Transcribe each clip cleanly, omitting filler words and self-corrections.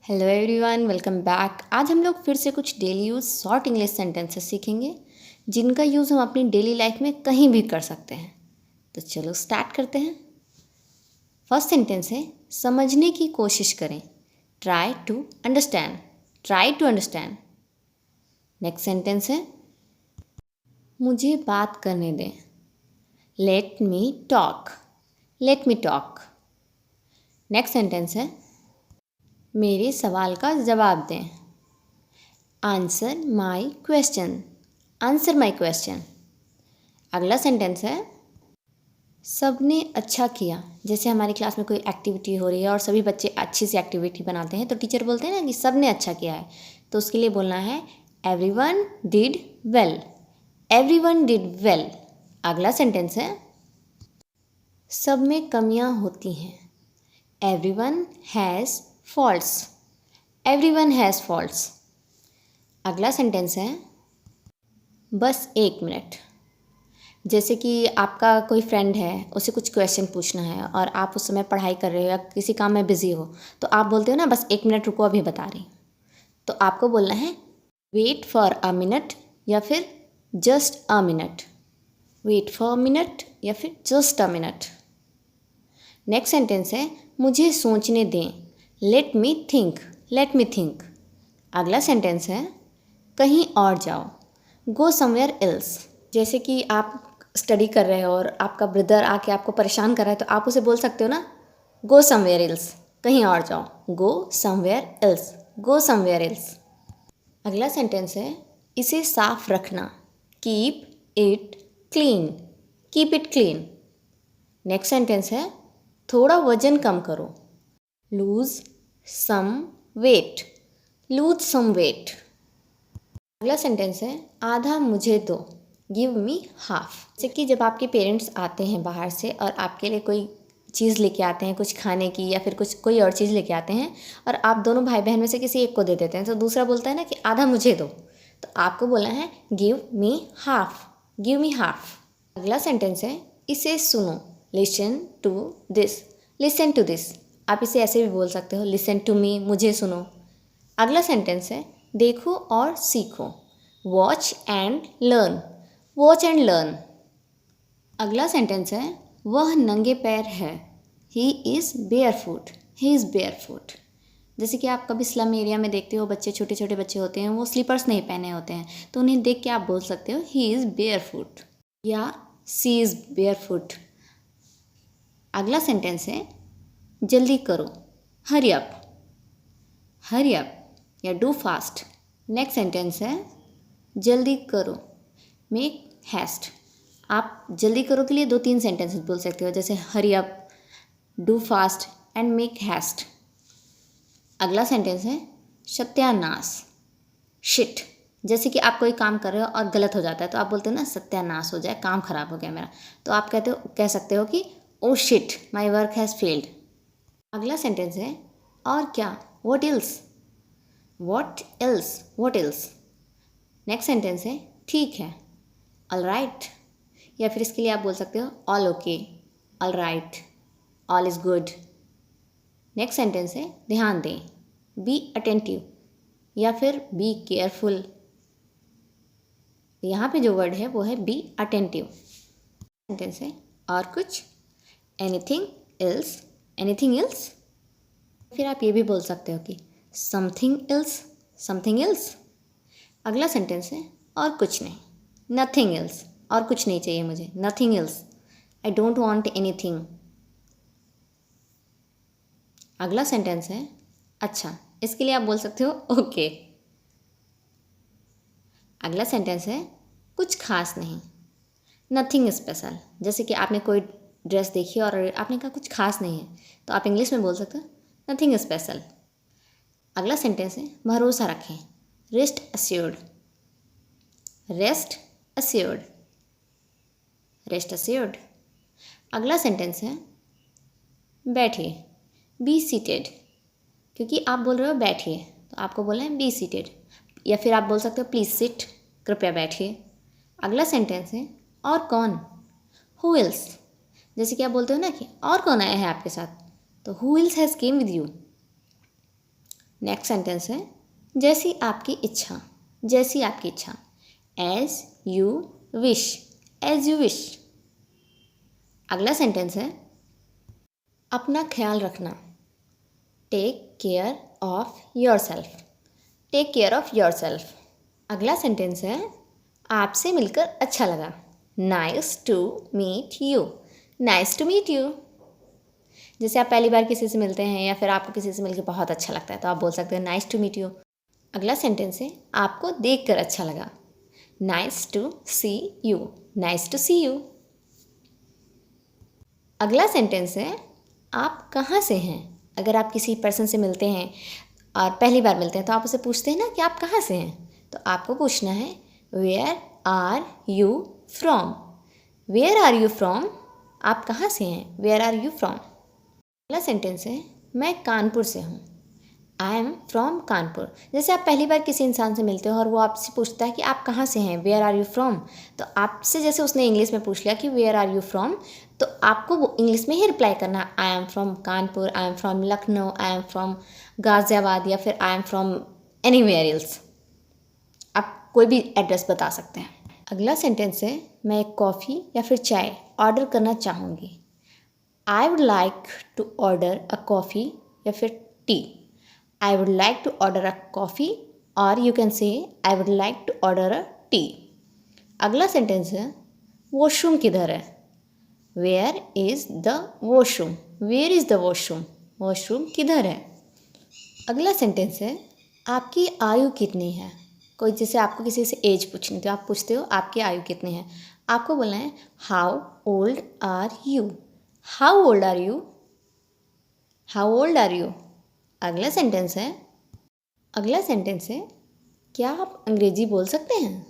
Hello everyone, welcome back. आज हम लोग फिर से कुछ daily use short English sentences सीखेंगे जिनका यूज़ हम अपनी डेली लाइफ में कहीं भी कर सकते हैं। तो चलो स्टार्ट करते हैं। फर्स्ट सेंटेंस है समझने की कोशिश करें। Try to understand. Try to understand. Next sentence है मुझे बात करने दें। Let me talk. Let me talk. Next sentence है मेरे सवाल का जवाब दें। Answer my question. Answer my question. अगला सेंटेंस है सबने अच्छा किया। जैसे हमारी क्लास में कोई एक्टिविटी हो रही है और सभी बच्चे अच्छी सी एक्टिविटी बनाते हैं तो टीचर बोलते हैं ना कि सबने अच्छा किया है, तो उसके लिए बोलना है everyone did well. Everyone did well. अगला सेंटेंस है सब में कमियां होती हैं। Everyone has faults. Everyone has faults. अगला सेंटेंस है बस एक मिनट। जैसे कि आपका कोई फ्रेंड है, उसे कुछ क्वेश्चन पूछना है और आप उस समय पढ़ाई कर रहे हो या किसी काम में बिजी हो, तो आप बोलते हो ना बस एक मिनट रुको अभी बता रही हूँ। तो आपको बोलना है वेट फॉर अ मिनट या फिर just a minute. Wait for a minute या फिर just a minute. Next sentence है मुझे सोचने दें। Let me think. Let me think. अगला सेंटेंस है कहीं और जाओ। Go somewhere else. जैसे कि आप स्टडी कर रहे हो और आपका ब्रदर आके आपको परेशान कर रहा है, तो आप उसे बोल सकते हो ना गो समवेयर एल्स। कहीं और जाओ। Go somewhere else. Go somewhere else. अगला सेंटेंस है इसे साफ रखना। Keep it clean. Keep it clean. Next sentence है थोड़ा वजन कम करो। Lose some weight. Lose some weight. अगला सेंटेंस है आधा मुझे दो। Give me half. जैसे कि जब आपके पेरेंट्स आते हैं बाहर से और आपके लिए कोई चीज़ लेके आते हैं, कुछ खाने की या फिर कुछ कोई और चीज़ लेके आते हैं और आप दोनों भाई बहन में से किसी एक को दे देते हैं, तो दूसरा बोलता है ना कि आधा मुझे दो, तो आपको बोलना है give me half. Give me half. अगला सेंटेंस है इसे सुनो। Listen to this. Listen to this. आप इसे ऐसे भी बोल सकते हो लिसन टू मी, मुझे सुनो। अगला सेंटेंस है देखो और सीखो। Watch and learn. Watch and learn. अगला सेंटेंस है वह नंगे पैर है। He is bear foot. He is bear foot. जैसे कि आप कभी स्लम एरिया में देखते हो बच्चे, छोटे छोटे बच्चे होते हैं, वो स्लीपर्स नहीं पहने होते हैं, तो उन्हें देख के आप बोल सकते हो ही इज़ बेयर फुट या सी इज़ बेयर फुट। अगला सेंटेंस है जल्दी करो। Hurry up. हरी अप या डू फास्ट। नेक्स्ट सेंटेंस है जल्दी करो। Make heist. आप जल्दी करो के लिए 2-3 सेंटेंसेस बोल सकते हो, जैसे hurry up, do fast and make heist. अगला सेंटेंस है सत्यानाश। शिट। जैसे कि आप कोई काम कर रहे हो और गलत हो जाता है, तो आप बोलते हो ना सत्यानाश हो जाए, काम खराब हो गया मेरा, तो आप कह सकते हो कि oh shit my work has failed. अगला सेंटेंस है और क्या। What else. What else. What else. Next sentence है ठीक है। All right. या फिर इसके लिए आप बोल सकते हो all okay, all right, all is good. Next sentence है ध्यान दें। बी अटेंटिव या फिर बी केयरफुल। यहाँ पे जो वर्ड है वो है बी अटेंटिव। सेंटेंस है और कुछ। Anything else. Anything else. फिर आप ये भी बोल सकते हो कि समथिंग एल्स। Something else. अगला सेंटेंस है और कुछ नहीं। Nothing else. और कुछ नहीं चाहिए मुझे। Nothing else. I don't want anything. अगला सेंटेंस है अच्छा। इसके लिए आप बोल सकते हो ओके। अगला सेंटेंस है कुछ खास नहीं। Nothing special. जैसे कि आपने कोई ड्रेस देखी और आपने कहा कुछ खास नहीं है, तो आप इंग्लिश में बोल सकते हो नथिंग स्पेशल। अगला सेंटेंस है भरोसा रखें। Rest assured. Rest assured. Rest assured. अगला सेंटेंस है बैठिए। Be seated. क्योंकि आप बोल रहे हो बैठिए, तो आपको बोलना है बी सीटेड, या फिर आप बोल सकते हो प्लीज़ सिट। कृपया बैठिए। अगला सेंटेंस है और कौन। Who else. जैसे कि आप बोलते हो ना कि और कौन आया है आपके साथ, तो who else has came with you. Next sentence है जैसी आपकी इच्छा, जैसी आपकी इच्छा, as you wish, as you wish. अगला सेंटेंस है अपना ख्याल रखना, take care of yourself, take care of yourself. अगला सेंटेंस है आपसे मिलकर अच्छा लगा, nice to meet you, nice to meet you. जैसे आप पहली बार किसी से मिलते हैं या फिर आपको किसी से मिलकर बहुत अच्छा लगता है तो आप बोल सकते हैं नाइस टू मीट यू। अगला सेंटेंस है आपको देखकर अच्छा लगा, nice to see you, nice to see you. अगला सेंटेंस है आप कहाँ से हैं। अगर आप किसी पर्सन से मिलते हैं और पहली बार मिलते हैं तो आप उसे पूछते हैं ना कि आप कहाँ से हैं, तो आपको पूछना है where are you from, where are you from. आप कहाँ से हैं, वेयर आर यू फ्रॉम। अगला सेंटेंस है मैं कानपुर से हूँ, आई एम फ्रॉम कानपुर। जैसे आप पहली बार किसी इंसान से मिलते हो और वो आपसे पूछता है कि आप कहाँ से हैं, वेयर आर यू फ्रॉम, तो आपसे जैसे उसने इंग्लिश में पूछ लिया कि वेयर आर यू फ्रॉम, तो आपको वो इंग्लिश में ही रिप्लाई करना, I am from Kanpur, I am from Lucknow, I am from Ghaziabad, या फिर I am from anywhere else. आप कोई भी एड्रेस बता सकते हैं। अगला सेंटेंस है मैं एक कॉफ़ी या फिर चाय ऑर्डर करना चाहूँगी, I would like to order a coffee या फिर tea. I would like to order a coffee और you can say I would like to order a tea. अगला सेंटेंस है वॉशरूम किधर है, where is the washroom, where is the washroom, washroom किधर है। अगला सेंटेंस है आपकी आयु कितनी है। कोई जैसे आपको किसी से एज पूछनी तो आप पूछते हो आपकी आयु कितनी है, आपको बोलना है how old are you, how old are you, how old are you. अगला सेंटेंस है क्या आप अंग्रेजी बोल सकते हैं,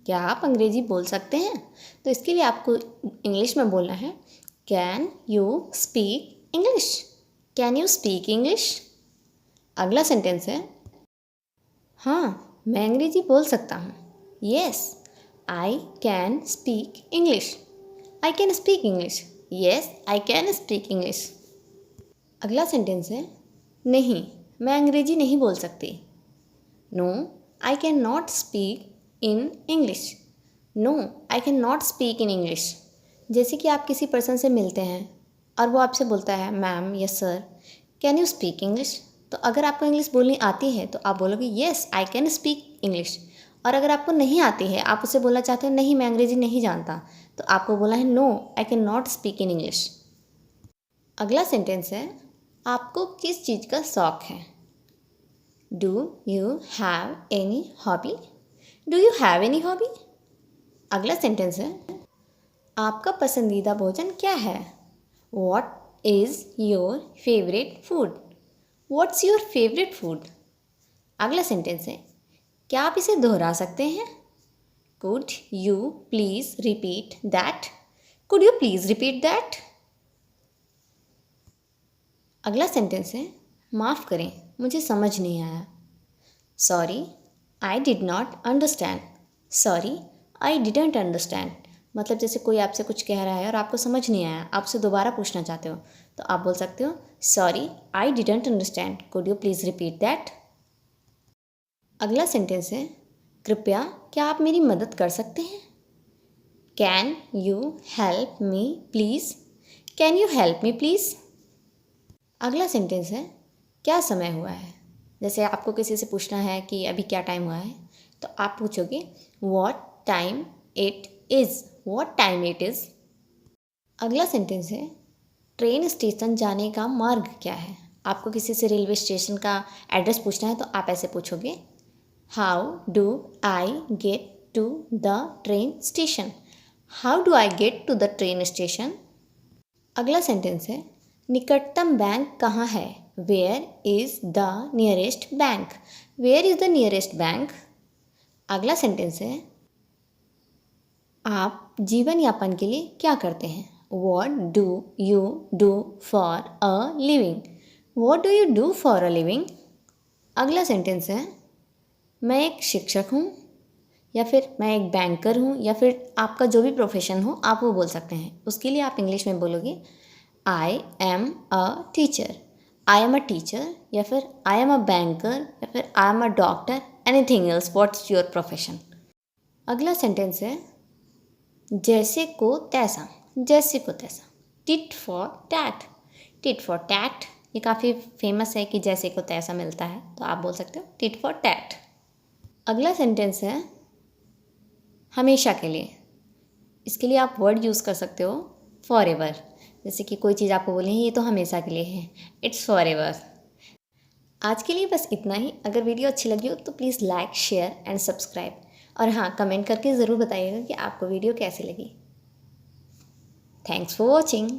क्या आप अंग्रेजी बोल सकते हैं। तो इसके लिए आपको इंग्लिश में बोलना है can you speak English, can you speak English. अगला सेंटेंस है हाँ मैं अंग्रेजी बोल सकता हूँ, yes I can speak English, I can speak English, yes I can speak English. अगला सेंटेंस है नहीं मैं अंग्रेजी नहीं बोल सकती, no I can not speak in English, no I can not speak in English. जैसे कि आप किसी पर्सन से मिलते हैं और वो आपसे बोलता है मैम या sir can you speak English, तो अगर आपको इंग्लिश बोलनी आती है तो आप बोलोगे yes I can speak English. और अगर आपको नहीं आती है, आप उससे बोलना चाहते हो नहीं मैं अंग्रेजी नहीं जानता, तो आपको बोला है no I can not speak in English. अगला सेंटेंस है आपको किस चीज़ का शौक़ है, do you have any hobby, do you have any hobby. अगला सेंटेंस है आपका पसंदीदा भोजन क्या है, what is your favourite food, what's your favourite food. अगला सेंटेंस है क्या आप इसे दोहरा सकते हैं, could you please repeat that, could you please repeat that. अगला सेंटेंस है माफ़ करें मुझे समझ नहीं आया, sorry I did not understand, sorry I didn't understand. मतलब जैसे कोई आपसे कुछ कह रहा है और आपको समझ नहीं आया, आप उसे दोबारा पूछना चाहते हो तो आप बोल सकते हो sorry I didn't understand, could you please repeat that. अगला सेंटेंस है कृपया क्या आप मेरी मदद कर सकते हैं, can you help me please, can you help me please. अगला सेंटेंस है क्या समय हुआ है। जैसे आपको किसी से पूछना है कि अभी क्या टाइम हुआ है तो आप पूछोगे what time it is, what time it is. अगला सेंटेंस है ट्रेन स्टेशन जाने का मार्ग क्या है। आपको किसी से रेलवे स्टेशन का एड्रेस पूछना है तो आप ऐसे पूछोगे how do I get to the train station, how do I get to the train station. अगला सेंटेंस है निकटतम बैंक कहाँ है, where is the nearest bank, where is the nearest bank. अगला सेंटेंस है आप जीवन यापन के लिए क्या करते हैं, what do you do for a living, what do you do for a living. अगला सेंटेंस है मैं एक शिक्षक हूँ या फिर मैं एक बैंकर हूँ, या फिर आपका जो भी प्रोफेशन हो आप वो बोल सकते हैं। उसके लिए आप इंग्लिश में बोलोगे I am a teacher, I am a teacher, या फिर आई एम अ बैंकर, या फिर I am a doctor, anything else, what's your profession. अगला सेंटेंस है जैसे को तैसा, जैसे को तैसा, tit for tat. Tit for tat ये काफ़ी फेमस है कि जैसे को तैसा मिलता है, तो आप बोल सकते हो टिट फॉर टैट। अगला सेंटेंस है हमेशा के लिए। इसके लिए आप वर्ड यूज़ कर सकते हो फॉर एवर। जैसे कि कोई चीज़ आपको बोले ये तो हमेशा के लिए है, इट्स फॉर एवर। आज के लिए बस इतना ही। अगर वीडियो अच्छी लगी हो तो please like, share and subscribe. और हाँ, कमेंट करके ज़रूर बताइएगा कि आपको वीडियो कैसी लगी। Thanks for watching.